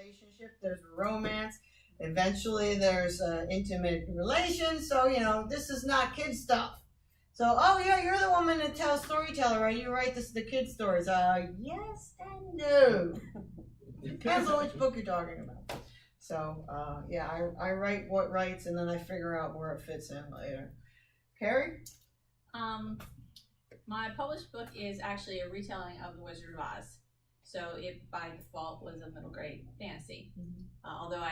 relationship, there's romance. Eventually, there's intimate relations. So this is not kid stuff. So, oh yeah, you're the woman that tells storyteller, right? You write the kid stories. Yes and no. Depends on which book you're talking about. So, yeah, I write what writes, and then I figure out where it fits in later. Kerry? My published book is actually a retelling of The Wizard of Oz. So it, by default, was a middle grade fantasy. Although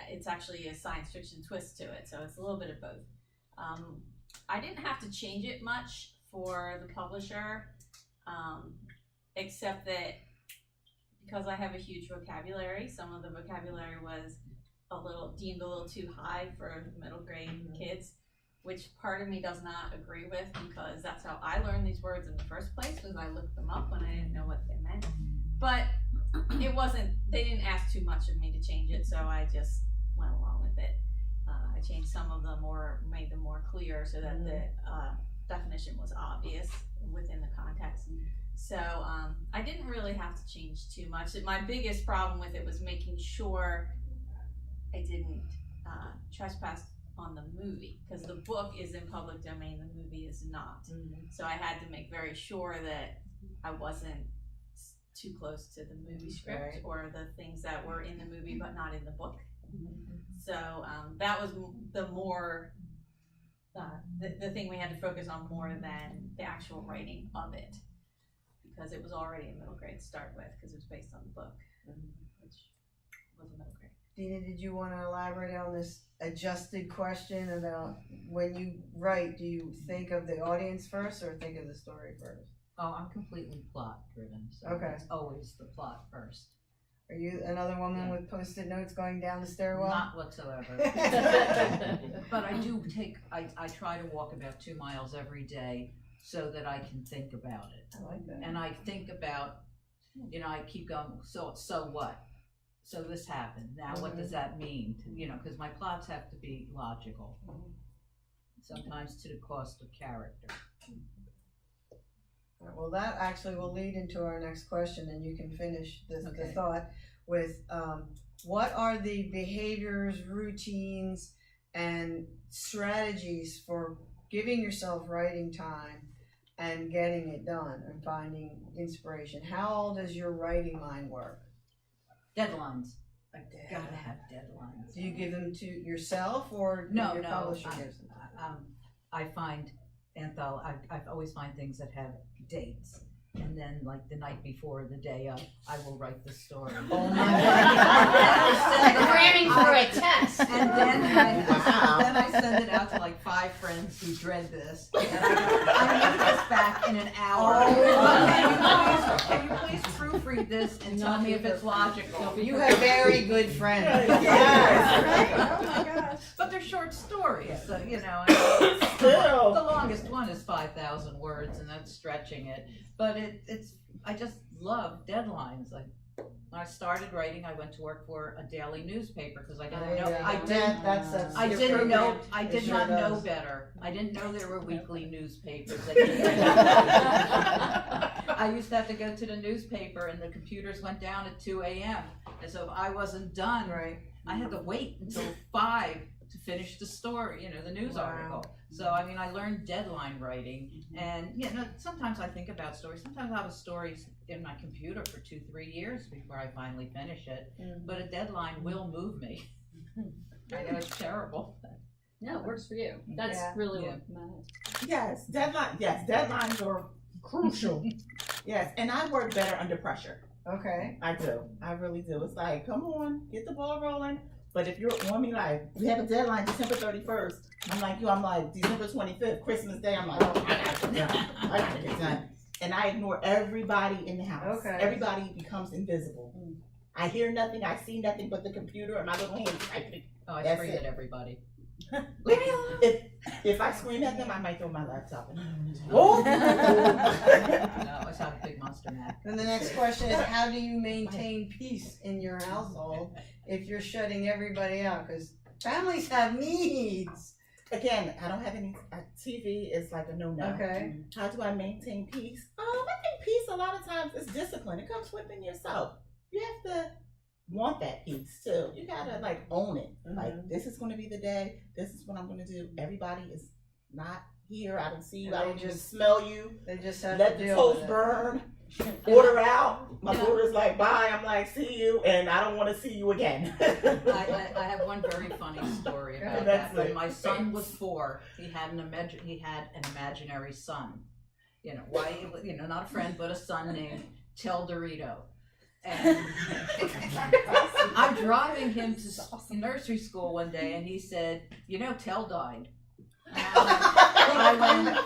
it's actually a science fiction twist to it, so it's a little bit of both. I didn't have to change it much for the publisher, except that because I have a huge vocabulary, some of the vocabulary was deemed a little too high for middle grade kids, which part of me does not agree with, because that's how I learned these words in the first place, was I looked them up when I didn't know what they meant. But they didn't ask too much of me to change it, so I just went along with it. I changed some of them or made them more clear so that the definition was obvious within the context. So I didn't really have to change too much. My biggest problem with it was making sure I didn't trespass on the movie, because the book is in public domain, the movie is not. So I had to make very sure that I wasn't too close to the movie script or the things that were in the movie but not in the book. So that was the more the thing we had to focus on more than the actual writing of it, because it was already a middle grade to start with, because it was based on the book, which was a middle grade. Dina, did you want to elaborate on this adjusted question about when you write, do you think of the audience first or think of the story first? Oh, I'm completely plot driven, so it's always the plot first. Are you another woman with Post-it notes going down the stairwell? Not whatsoever. But I try to walk about 2 miles every day so that I can think about it. I like that. And I think about, I keep going, so what? So this happened. Now what does that mean? Because my plots have to be logical. Sometimes to the cost of character. Well, that actually will lead into our next question, and you can finish the thought with what are the behaviors, routines, and strategies for giving yourself writing time and getting it done and finding inspiration? How does your writing mind work? Deadlines. I gotta have deadlines. Do you give them to yourself or your publisher gives them? I find I always find things that have dates, and then like the night before, the day of, I will write the story. Oh my God! Like cramming for a test. And then I send it out to like 5 friends who dread this. And I need this back in an hour. Can you please proofread this and tell me if it's logical? You have very good friends. Yes. Oh my gosh. But they're short stories, so Still. The longest one is 5,000 words, and that's stretching it. But I just love deadlines. Like when I started writing, I went to work for a daily newspaper because I didn't know. I did not know better. I didn't know there were weekly newspapers. I used to have to go to the newspaper, and the computers went down at 2 a.m. And so if I wasn't done, I had to wait until 5 to finish the story, the news article. So, I learned deadline writing, and, sometimes I think about stories. Sometimes I have stories in my computer for 2-3 years before I finally finish it, but a deadline will move me. I know it's terrible. No, it works for you. That's really what matters. Yes, deadlines are crucial. Yes, and I work better under pressure. Okay. I do. I really do. It's like, come on, get the ball rolling. But if you're on me, like, we have a deadline December 31st, I'm like December 25th, Christmas Day, I'm like, oh, I gotta get done. I gotta get done. And I ignore everybody in the house. Okay. Everybody becomes invisible. I hear nothing, I see nothing but the computer and my little hands typing. Oh, I scream at everybody. If I scream at them, I might throw my laptop in. No, I always have a big monster mac. Then the next question is, how do you maintain peace in your household if you're shutting everybody out? Because families have needs. Again, I don't have any, TV is like a no-no. Okay. How do I maintain peace? I think peace a lot of times is discipline. It comes within yourself. You have to want that peace too. You gotta like own it. Mhm. Like, this is gonna be the day. This is what I'm gonna do. Everybody is not here. I don't see you. And I they don't just just- smell you. They just have Let to the deal toast with it. burn. Order out. My Yeah. daughter's like, bye. I'm like, see you, and I don't want to see you again. I have one very funny story about That's that. When it. my son was 4, he had an imaginary son. You know, why? You know, not a friend, but a son named Tel Dorito. And I'm driving him to nursery school one day, and he said, "You know, Tel died." And I went,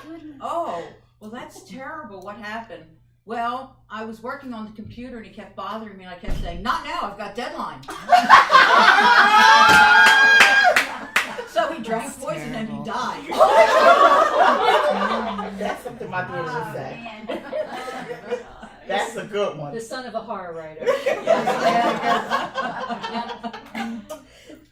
"Oh, well, that's terrible. What happened?" Well, I was working on the computer and he kept bothering me and I kept saying, "Not now, I've got deadline." So he drank poison and he died. That's something my daughter would say. man. That's a good one. The son of a horror writer.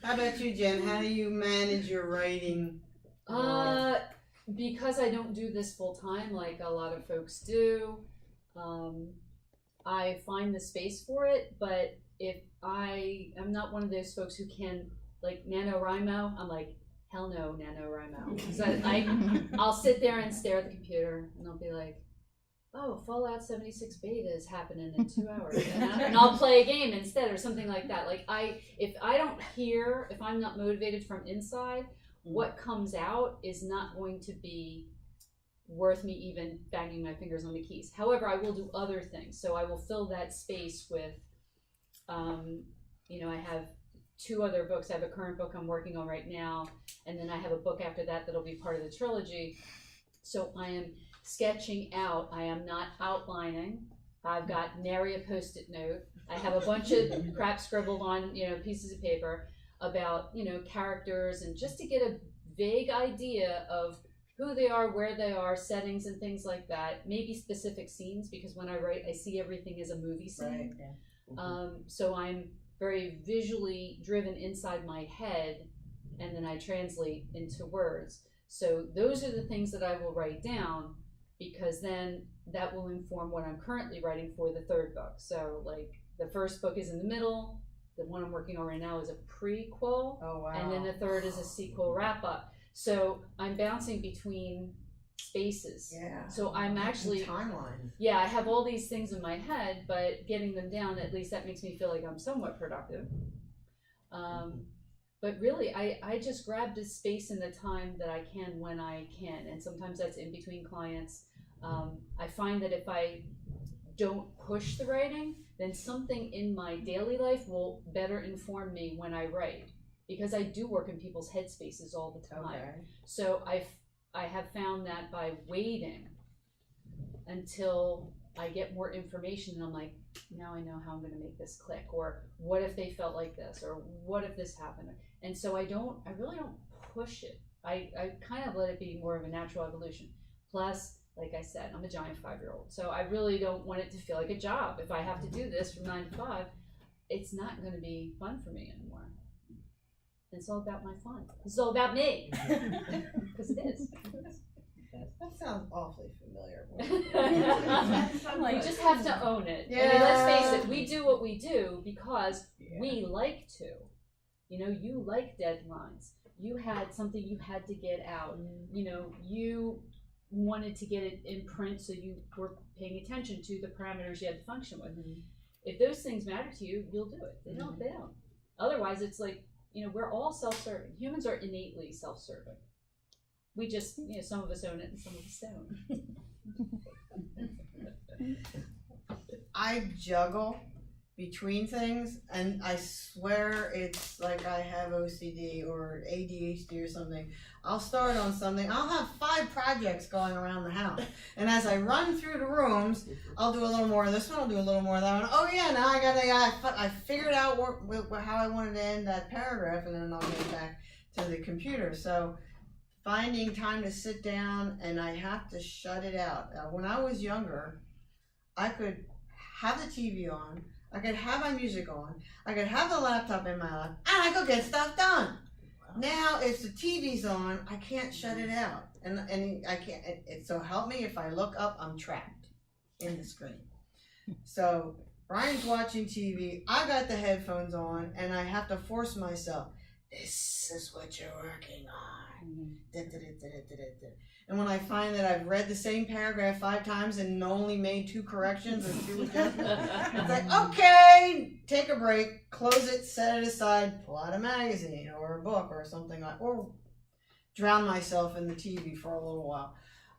How about you, Jen? How do you manage your writing? Because I don't do this full time like a lot of folks do, I find the space for it, but if I'm not one of those folks who can, like, NaNoWriMo, I'm like, hell no, NaNoWriMo. So I'll sit there and stare at the computer and I'll be like, oh, Fallout 76 beta is happening in 2 hours, and I'll play a game instead or something like that. Like, if I'm not motivated from inside, what comes out is not going to be worth me even banging my fingers on the keys. However, I will do other things. So I will fill that space with, I have 2 other books. I have a current book I'm working on right now, and then I have a book after that that'll be part of the trilogy. So I am sketching out. I am not outlining. I've got nary a Post-it note. I have a bunch of crap scribbled on, pieces of paper about, characters, and just to get a vague idea of who they are, where they are, settings and things like that. Maybe specific scenes, because when I write, I see everything as a movie scene. Right. So I'm very visually driven inside my head, and then I translate into words. So those are the things that I will write down, because then that will inform what I'm currently writing for the 3rd book. So, like, the 1st book is in the middle. The one I'm working on right now is a prequel. Oh, wow. And then the 3rd is a sequel wrap-up. So I'm bouncing between spaces. Yeah. So I'm actually, timeline. yeah, I have all these things in my head, but getting them down, at least that makes me feel like I'm somewhat productive. But really, I just grab the space and the time that I can when I can. And sometimes that's in between clients. I find that if I don't push the writing, then something in my daily life will better inform me when I write, because I do work in people's head spaces all the time. Okay. So I have found that by waiting until I get more information, and I'm like, now I know how I'm going to make this click, or what if they felt like this, or what if this happened. And so I really don't push it. I kind of let it be more of a natural evolution. Plus, like I said, I'm a giant 5-year-old, so I really don't want it to feel like a job. If I have to do this from 9 to 5, it's not going to be fun for me anymore. It's all about my fun. It's all about me, because it is. That sounds awfully familiar. You just have to own it. I mean, let's face it, we do what we do because we like to. You like deadlines. You had something you had to get out. You wanted to get it in print, so you were paying attention to the parameters you had to function with. If those things matter to you, you'll do it. They don't. Otherwise, it's like, we're all self-serving. Humans are innately self-serving. We just, some of us own it and some of us don't. I juggle between things, and I swear it's like I have OCD or ADHD or something. I'll start on something. I'll have 5 projects going around the house, and as I run through the rooms, I'll do a little more of this one. I'll do a little more of that one. Oh yeah, now I figured out how I wanted to end that paragraph, and then I'll get back to the computer. So finding time to sit down, and I have to shut it out. When I was younger, I could have the TV on, I could have my music on, I could have the laptop in my lap, and I could get stuff done. Now, if the TV's on, I can't shut it out, and I can't. So help me, if I look up, I'm trapped in the screen. So Brian's watching TV, I got the headphones on, and I have to force myself. This is what you're working on. And when I find that I've read the same paragraph 5 times and only made 2 corrections or 2 adjustments, it's like, okay, take a break, close it, set it aside, pull out a magazine or a book or something like, or drown myself in the TV for a little while.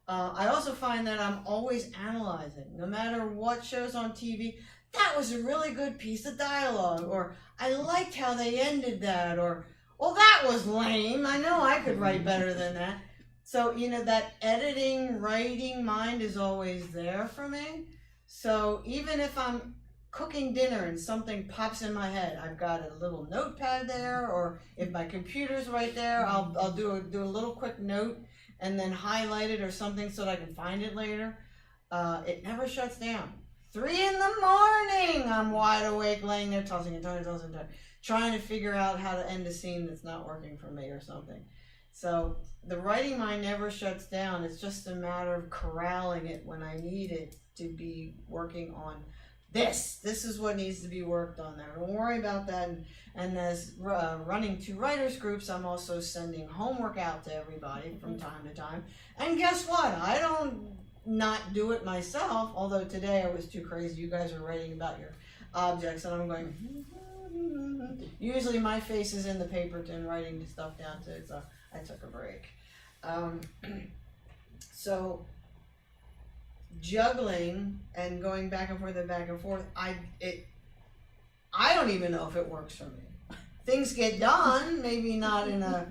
I also find that I'm always analyzing, no matter what shows on TV. That was a really good piece of dialogue, or I liked how they ended that, or, well, that was lame. I know I could write better than that. So, that editing, writing mind is always there for me. So even if I'm cooking dinner and something pops in my head, I've got a little notepad there, or if my computer's right there, I'll do a little quick note and then highlight it or something so that I can find it later. It never shuts down. 3 in the morning, I'm wide awake, laying there tossing and turning, trying to figure out how to end a scene that's not working for me or something. So the writing mind never shuts down. It's just a matter of corralling it when I need it to be working on this. This is what needs to be worked on there. Don't worry about that. And as running 2 writers groups, I'm also sending homework out to everybody from time to time. And guess what? I don't not do it myself, although today I was too crazy. You guys are writing about your objects and I'm going, usually my face is in the paper and writing stuff down too, so I took a break. So juggling and going back and forth, I don't even know if it works for me. Things get done, maybe not in a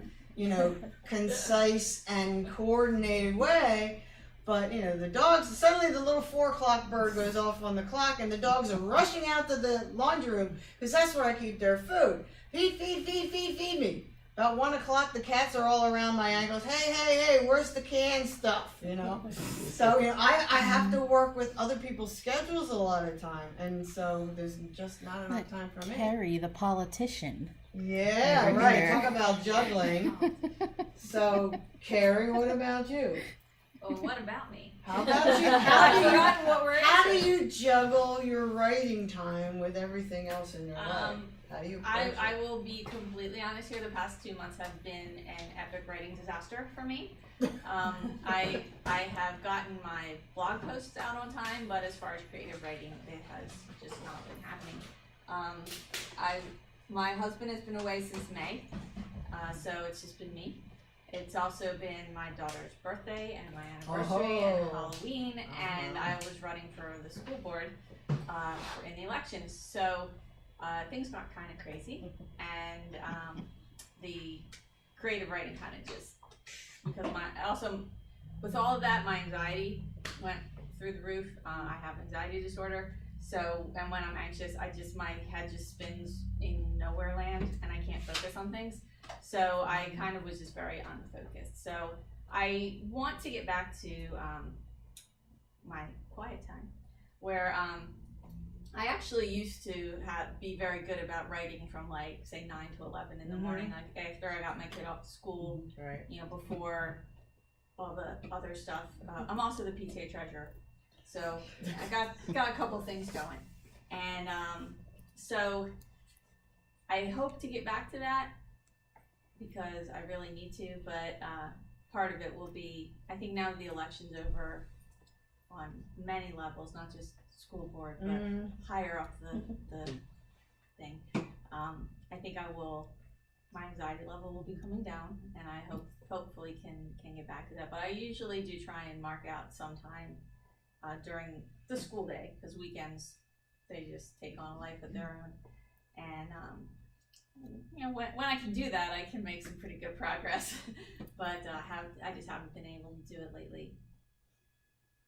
concise and coordinated way, but the dogs, suddenly the little 4 o'clock bird goes off on the clock and the dogs are rushing out to the laundry room because that's where I keep their food. Feed me. About 1 o'clock, the cats are all around my ankles. Hey, where's the canned stuff? So I have to work with other people's schedules a lot of time, and so there's just not enough time for me. Kerry, the politician. Yeah, Over right. here. Talk about juggling. So, Kerry, what about you? Oh, what about me? How about you? I've forgotten what we're How do answering. you juggle your writing time with everything else in your life? How do you approach I it? will be completely honest here. The past 2 months have been an epic writing disaster for me. I have gotten my blog posts out on time, but as far as creative writing, it has just not been happening. My husband has been away since May, so it's just been me. It's also been my daughter's birthday and my anniversary and Halloween, and I was running for the school board in the elections. So things got kind of crazy, and the creative writing kind of just, because with all of that, my anxiety went through the roof. I have anxiety disorder, so, and when I'm anxious, my head just spins in nowhere land, and I can't focus on things. So I kind of was just very unfocused. So I want to get back to my quiet time, where I actually used to be very good about writing from say 9 to 11 in the morning, after I got my kid off to school, Right. before all the other stuff. I'm also the PTA treasurer, so I got a couple things going, and so I hope to get back to that, because I really need to, but part of it will be, I think now that the election's over on many levels, not just school board, but higher up the thing, I think my anxiety level will be coming down, and I hopefully can get back to that. But I usually do try and mark out some time during the school day, because weekends, they just take on a life of their own, and when I can do that, I can make some pretty good progress, but I just haven't been able to do it lately.